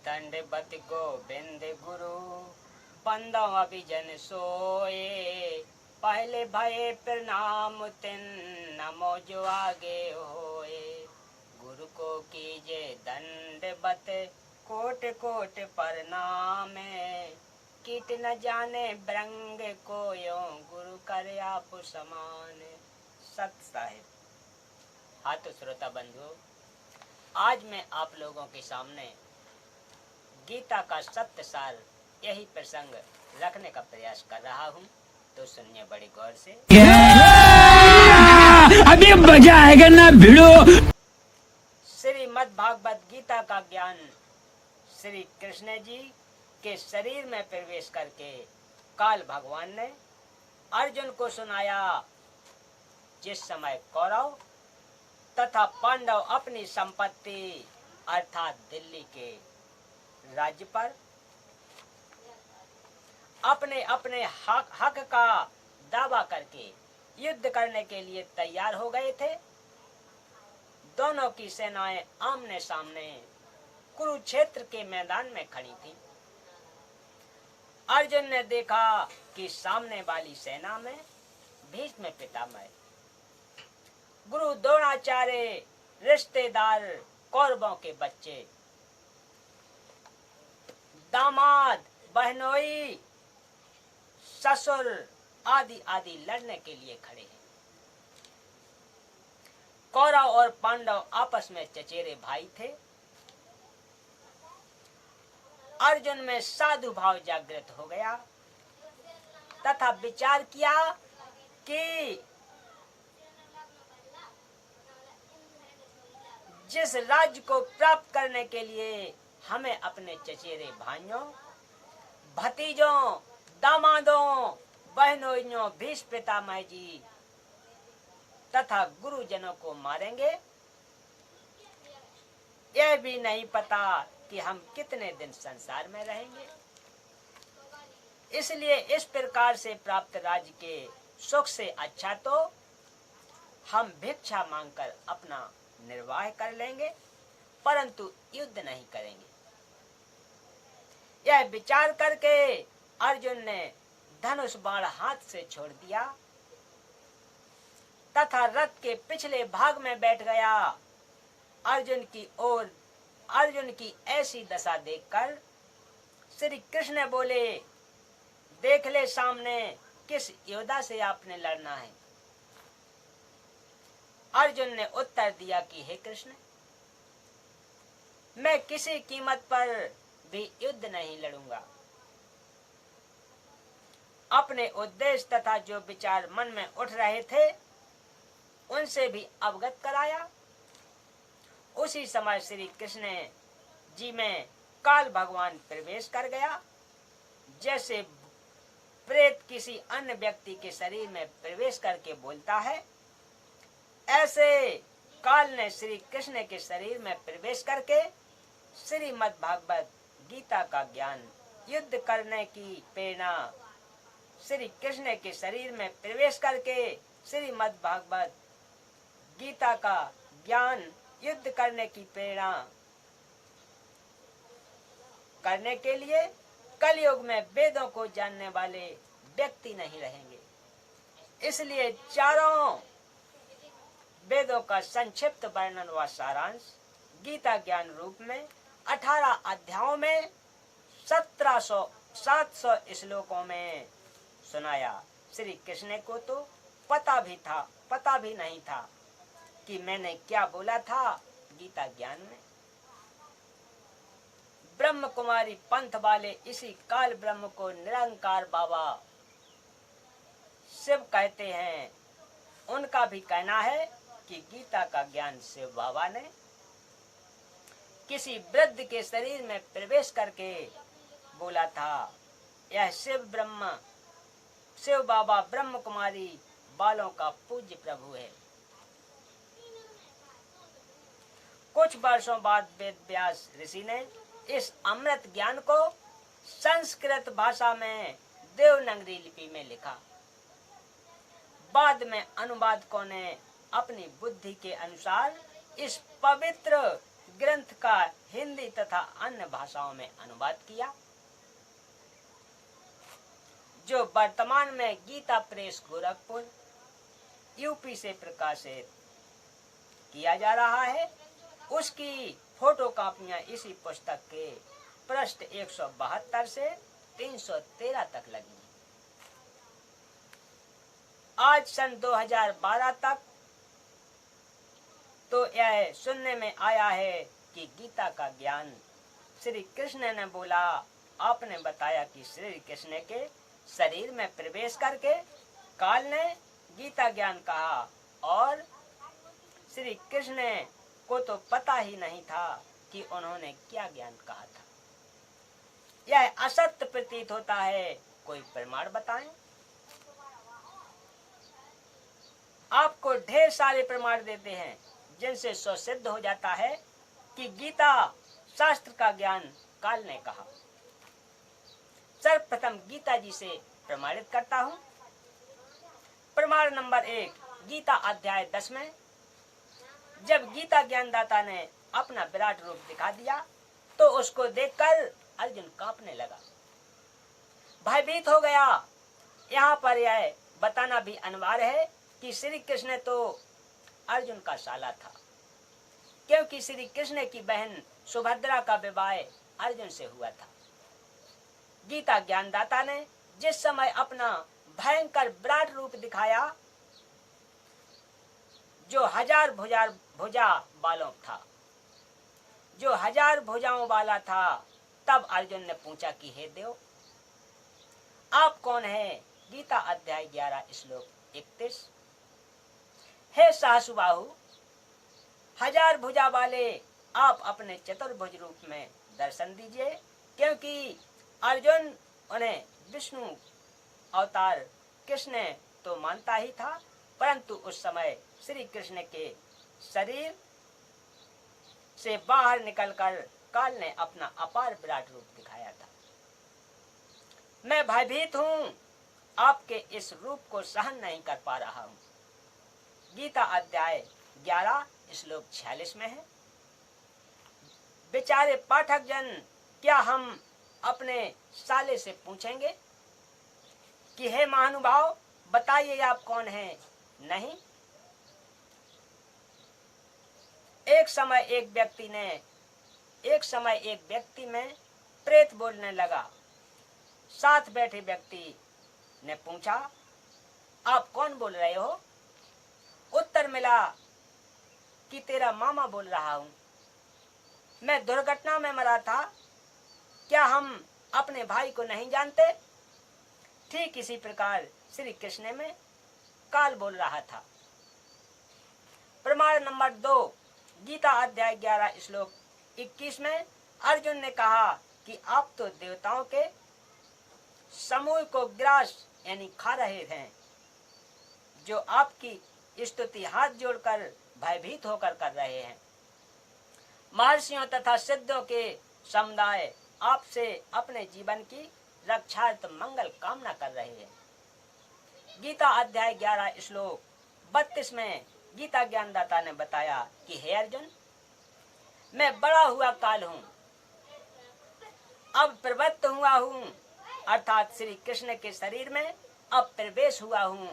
दंडवत गोविंद गुरु पंदव अभिजन सोए। पहले भये प्रणाम तिन नमो जो आगे होए। गुरु को कीजे दंडवत कोट कोट प्रणाम। कीट न जाने ब्रंग को यो गुरु करे आप समान। सत साहिब। हाँ तो श्रोता बंधु, आज मैं आप लोगों के सामने गीता का सत्य सार यही प्रसंग रखने का प्रयास कर रहा हूँ, तो सुनिए बड़ी गौर से। अभी मजा आएगा ना भिड़ो। श्रीमद् भागवत गीता का ज्ञान श्री कृष्ण जी के शरीर में प्रवेश करके काल भगवान ने अर्जुन को सुनाया। जिस समय कौरव तथा पांडव अपनी संपत्ति अर्थात दिल्ली के राज्य पर अपने अपने हक का दावा करके युद्ध करने के लिए तैयार हो गए थे, दोनों की सेनाएं आमने सामने कुरुक्षेत्र के मैदान में खड़ी थी। अर्जुन ने देखा कि सामने वाली सेना में भीष्म पितामह, गुरु द्रोणाचार्य, रिश्तेदार कौरवों के बच्चे, दामाद, बहनोई, ससुर आदि आदि लड़ने के लिए खड़े हैं। कौरव और पांडव आपस में चचेरे भाई थे। अर्जुन में साधु भाव जागृत हो गया तथा विचार किया कि जिस राज्य को प्राप्त करने के लिए हमें अपने चचेरे भाइयों, भतीजों, दामादों, बहनोइयों, भीष्म पितामह जी तथा गुरुजनों को मारेंगे, यह भी नहीं पता कि हम कितने दिन संसार में रहेंगे। इसलिए इस प्रकार से प्राप्त राज्य के सुख से अच्छा तो हम भिक्षा मांगकर अपना निर्वाह कर लेंगे, परंतु युद्ध नहीं करेंगे। यह विचार करके अर्जुन ने धनुष बाण हाथ से छोड़ दिया तथा रथ के पिछले भाग में बैठ गया। अर्जुन की ऐसी दशा देखकर श्री कृष्ण बोले, देख ले सामने किस योद्धा से आपने लड़ना है। अर्जुन ने उत्तर दिया कि हे कृष्ण, मैं किसी कीमत पर भी युद्ध नहीं लड़ूंगा। अपने उद्देश्य तथा जो विचार मन में उठ रहे थे उनसे भी अवगत कराया। उसी समय श्री कृष्ण जी में काल भगवान प्रवेश कर गया। जैसे प्रेत किसी अन्य व्यक्ति के शरीर में प्रवेश करके बोलता है, ऐसे काल ने श्री कृष्ण के शरीर में प्रवेश करके श्रीमद् भागवत गीता का ज्ञान, युद्ध करने की प्रेरणा, श्री कृष्ण के शरीर में प्रवेश करके श्रीमद् भागवत गीता का ज्ञान, युद्ध करने की प्रेरणा करने के लिए कलयुग में वेदों को जानने वाले व्यक्ति नहीं रहेंगे। इसलिए चारों वेदों का संक्षिप्त वर्णन व सारांश गीता ज्ञान रूप में 18 अध्यायों में 700 श्लोकों में सुनाया। श्री कृष्ण को तो पता भी नहीं था कि मैंने क्या बोला था गीता ज्ञान में। ब्रह्म कुमारी पंथ वाले इसी काल ब्रह्म को निरंकार बाबा शिव कहते हैं। उनका भी कहना है कि गीता का ज्ञान शिव बाबा ने किसी वृद्ध के शरीर में प्रवेश करके बोला था। यह शिव बाबा ब्रह्म कुमारी बालों का पूज्य प्रभु है। कुछ वर्षों बाद वेद व्यास ऋषि ने इस अमृत ज्ञान को संस्कृत भाषा में देवनागरी लिपि में लिखा। बाद में अनुवादकों ने अपनी बुद्धि के अनुसार इस पवित्र ग्रंथ का हिंदी तथा अन्य भाषाओं में अनुवाद किया, जो वर्तमान में गीता प्रेस गोरखपुर यूपी से प्रकाशित किया जा रहा है। उसकी फोटो कापियां इसी पुस्तक के पृष्ठ 172 से 313 तक लगी। आज सन 2012 तक तो यह सुनने में आया है कि गीता का ज्ञान श्री कृष्ण ने बोला। आपने बताया कि श्री कृष्ण के शरीर में प्रवेश करके काल ने गीता ज्ञान कहा और श्री कृष्ण को तो पता ही नहीं था कि उन्होंने क्या ज्ञान कहा था। यह असत्य प्रतीत होता है, कोई प्रमाण बताएं। आपको ढेर सारे प्रमाण देते हैं जिनसे सिद्ध हो जाता है कि गीता शास्त्र का ज्ञान काल ने कहा। सर्वप्रथम गीता जी से प्रमाणित करता हूं। प्रमाण नंबर 1, गीता अध्याय 10 में जब गीता ज्ञानदाता ने अपना विराट रूप दिखा दिया तो उसको देखकर अर्जुन कांपने लगा, भयभीत हो गया। यहाँ पर यह बताना भी अनिवार्य है कि श्री कृष्ण तो अर्जुन का साला था, क्योंकि श्री कृष्ण की बहन सुभद्रा का विवाह अर्जुन से हुआ था। गीता ज्ञानदाता ने जिस समय अपना भयंकर विराट रूप दिखाया, जो 1000 भुजा वालों था, जो 1000 भुजाओं वाला था, तब अर्जुन ने पूछा कि हे देव, आप कौन हैं? गीता अध्याय 11 श्लोक 31। हे सहस्रबाहु, 1000 भुजा वाले, आप अपने चतुर्भुज रूप में दर्शन दीजिए, क्योंकि अर्जुन उन्हें विष्णु अवतार कृष्ण तो मानता ही था, परंतु उस समय श्री कृष्ण के शरीर से बाहर निकलकर काल ने अपना अपार विराट रूप दिखाया था। मैं भयभीत हूं, आपके इस रूप को सहन नहीं कर पा रहा हूं। गीता अध्याय 11 श्लोक 46 में है। बेचारे पाठक जन, क्या हम अपने साले से पूछेंगे कि हे महानुभाव, बताइए आप कौन हैं? नहीं। एक समय एक व्यक्ति में प्रेत बोलने लगा। साथ बैठे व्यक्ति ने पूछा, आप कौन बोल रहे हो? उत्तर मिला कि तेरा मामा बोल रहा हूं, मैं दुर्घटना में मरा था, क्या हम अपने भाई को नहीं जानते? ठीक इसी प्रकार श्री कृष्ण में काल बोल रहा था। प्रमाण नंबर 2, गीता अध्याय 11 श्लोक 21 में अर्जुन ने कहा कि आप तो देवताओं के समूह को ग्रास यानी खा रहे हैं, जो आपकी स्तुति हाथ जोड़कर भयभीत होकर कर रहे हैं। महर्षियों तथा सिद्धों के समुदाय आपसे अपने जीवन की रक्षार्थ मंगल कामना कर रहे हैं। गीता अध्याय 11 श्लोक 32 में गीता ज्ञानदाता ने बताया कि हे अर्जुन, मैं बड़ा हुआ काल हूं, अब प्रवृत्त हुआ हूं, अर्थात श्री कृष्ण के शरीर में अब प्रवेश हुआ हूं।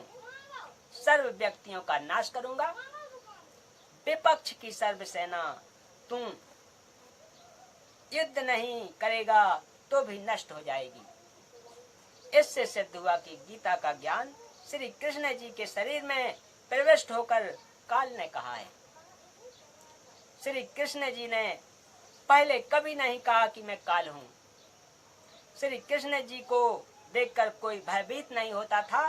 सर्व व्यक्तियों का नाश करूंगा। विपक्ष की सर्व सेना तुम युद्ध नहीं करेगा तो भी नष्ट हो जाएगी। इससे सिद्ध हुआ कि गीता का ज्ञान श्री कृष्ण जी के शरीर में प्रविष्ट होकर काल ने कहा है। श्री कृष्ण जी ने पहले कभी नहीं कहा कि मैं काल हूं। श्री कृष्ण जी को देखकर कोई भयभीत नहीं होता था।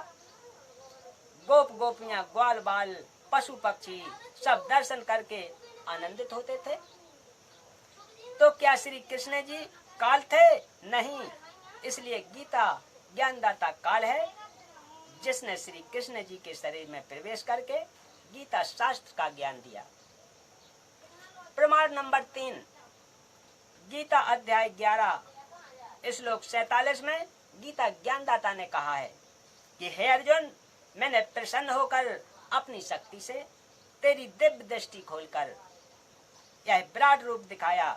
गोप गोपियां, ग्वाल बाल, पशु पक्षी सब दर्शन करके आनंदित होते थे। तो क्या श्री कृष्ण जी काल थे? नहीं। इसलिए गीता ज्ञानदाता काल है, जिसने श्री कृष्ण जी के शरीर में प्रवेश करके गीता शास्त्र का ज्ञान दिया। प्रमाण नंबर 3, गीता अध्याय 11 श्लोक 47 में गीता ज्ञानदाता ने कहा है कि हे अर्जुन, मैंने प्रसन्न होकर अपनी शक्ति से तेरी दिव्य दृष्टि खोलकर यह विराट रूप दिखाया।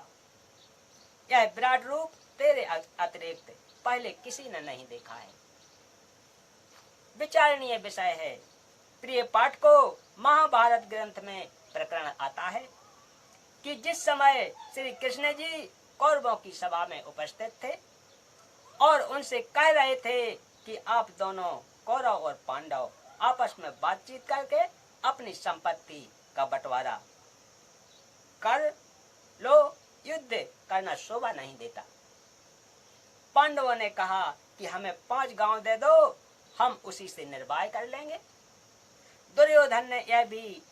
यह विराट रूप तेरे अतिरिक्त पहले किसी ने नहीं देखा है। विचारणीय विषय है। प्रिय पाठकों, महाभारत ग्रंथ में प्रकरण आता है कि जिस समय श्री कृष्ण जी कौरवों की सभा में उपस्थित थे और उनसे कह रहे थे कि आप दोनों कौरव और पांडव आपस में बातचीत करके अपनी संपत्ति का बंटवारा कर लो, युद्ध करना शोभा नहीं देता। पांडवों ने कहा कि हमें 5 गांव दे दो, हम उसी से निर्वाह कर लेंगे। दुर्योधन ने यह भी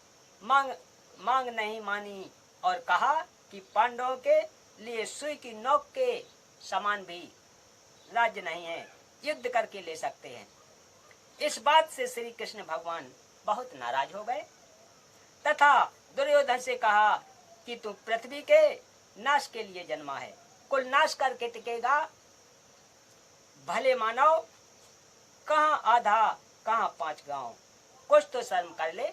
मांग नहीं मानी और कहा कि पांडवों के लिए सुई की नोक के समान भी राज्य नहीं है, युद्ध करके ले सकते हैं। इस बात से श्री कृष्ण भगवान बहुत नाराज हो गए तथा दुर्योधन से कहा कि तू पृथ्वी के नाश के लिए जन्मा है, कुल नाश करके टिकेगा। भले मानव, कहाँ आधा कहाँ 5 गांव, कुछ तो शर्म कर ले।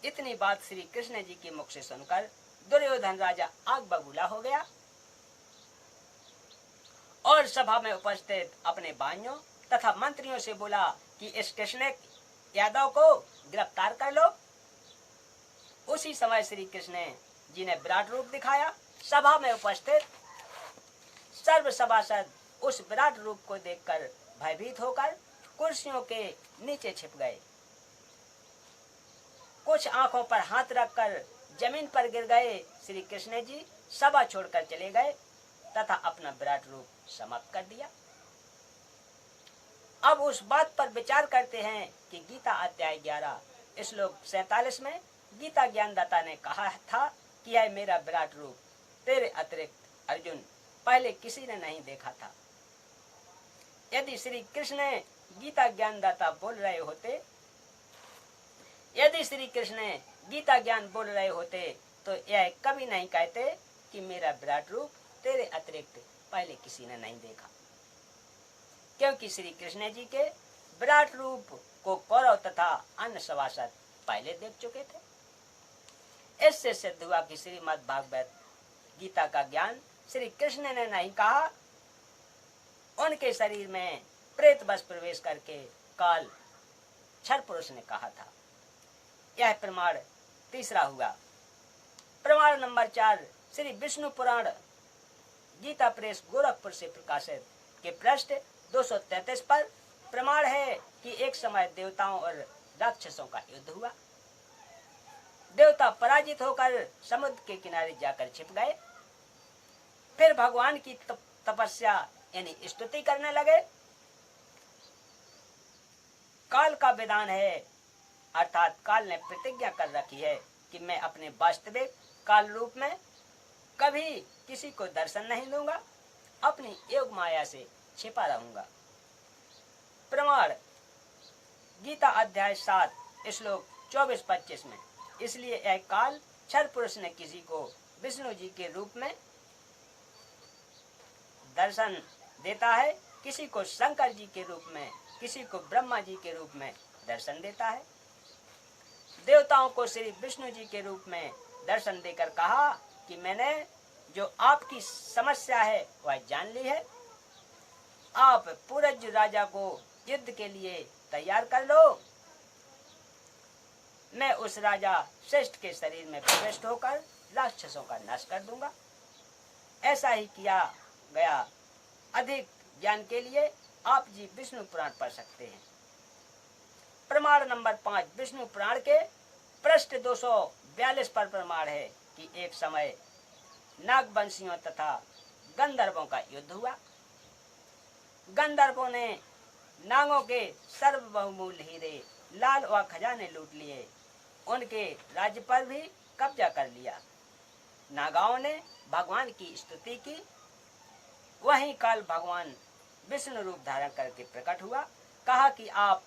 इतनी बात श्री कृष्ण जी के मुख से सुनकर दुर्योधन राजा आग बबूला हो गया और सभा में उपस्थित अपने भाइयों तथा मंत्रियों से बोला कि इस कृष्ण यादव को गिरफ्तार कर लो। उसी समय श्री कृष्ण जी ने विराट रूप दिखाया। सभा में उपस्थित सर्व सभासद उस विराट रूप को देखकर भयभीत होकर कुर्सियों के नीचे छिप गए। कुछ आंखों पर हाथ रखकर जमीन पर गिर गए। श्री कृष्ण जी सभा छोड़कर चले गए तथा अपना विराट रूप समाप्त कर दिया। अब उस बात पर विचार करते हैं कि गीता अध्याय 11 श्लोक 47 में गीता ज्ञानदाता ने कहा था कि यह मेरा विराट रूप तेरे अतिरिक्त अर्जुन पहले किसी ने नहीं देखा था। यदि श्री कृष्ण गीता ज्ञानदाता बोल रहे होते, यदि श्री कृष्ण गीता ज्ञान बोल रहे होते तो यह कभी नहीं कहते कि मेरा विराट रूप तेरे अतिरिक्त पहले किसी ने नहीं देखा, क्योंकि श्री कृष्ण जी के विराट रूप को कौरव तथा अन्य सभासद पहले देख चुके थे। इससे सिद्ध हुआ कि श्रीमद् भागवत गीता का ज्ञान श्री कृष्ण ने नहीं कहा, उनके शरीर में प्रेत बस प्रवेश करके काल क्षर पुरुष ने कहा था। यह प्रमाण तीसरा हुआ। प्रमाण नंबर 4 श्री विष्णु पुराण गीता प्रेस गोरखपुर से प्रकाशित के पृष्ठ 233 पर प्रमाण है कि एक समय देवताओं और राक्षसों का युद्ध हुआ। देवता पराजित होकर समुद्र के किनारे जाकर छिप गए। फिर भगवान की तपस्या यानी स्तुति करने लगे। काल का विधान है, अर्थात काल ने प्रतिज्ञा कर रखी है कि मैं अपने वास्तविक काल रूप में कभी किसी को दर्शन नहीं दूंगा, अपनी योग माया से छिपा रहूंगा। प्रमाण गीता अध्याय 7 श्लोक 24-25 में, इसलिए यह काल क्षर पुरुष ने किसी को विष्णु जी के रूप में दर्शन देता है, किसी को शंकर जी के रूप में, किसी को ब्रह्मा जी के रूप में दर्शन देता है। देवताओं को श्री विष्णु जी के रूप में दर्शन देकर कहा कि मैंने जो आपकी समस्या है वह जान ली है, आप पूरज राजा को युद्ध के लिए तैयार कर लो। मैं उस राजा श्रेष्ठ के शरीर में प्रविष्ट होकर राक्षसों का नाश कर दूंगा। ऐसा ही किया गया। अधिक ज्ञान के लिए आप जी विष्णु पुराण पढ़ सकते हैं। प्रमाण नंबर 5 विष्णु पुराण के पृष्ठ 242 पर प्रमाण है कि एक समय नागवंशियों तथा गंधर्वों का युद्ध हुआ। गंधर्वों ने नागों के सर्वबहुमूल्य हीरे, लाल व खजाने लूट लिए, उनके राज्य पर भी कब्जा कर लिया। नागाओं ने भगवान की स्तुति की। वहीं काल भगवान विष्णु रूप धारण करके प्रकट हुआ, कहा कि आप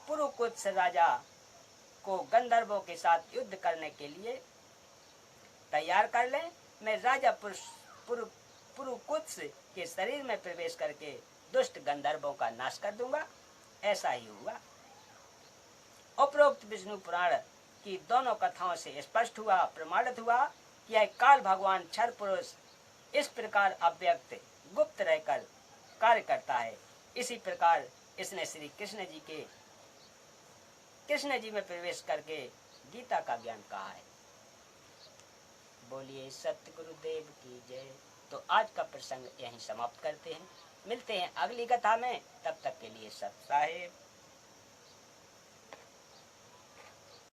पुरुकुत्स राजा को गंधर्वों के साथ युद्ध करने के लिए तैयार कर लें। मैं राजा पुरुकुत्स के शरीर में प्रवेश करके दुष्ट गंधर्वों का नाश कर दूंगा। ऐसा ही हुआ। उपरोक्त विष्णु पुराण कि दोनों कथाओं से स्पष्ट हुआ, प्रमाणित हुआ कि यह काल भगवान क्षर पुरुष इस प्रकार अव्यक्त गुप्त रहकर कार्य करता है। इसी प्रकार इसने श्री कृष्ण जी में प्रवेश करके गीता का ज्ञान कहा है। बोलिए सत्य गुरुदेव की जय। तो आज का प्रसंग यहीं समाप्त करते हैं। मिलते हैं अगली कथा में, तब तक के लिए सत साहेब।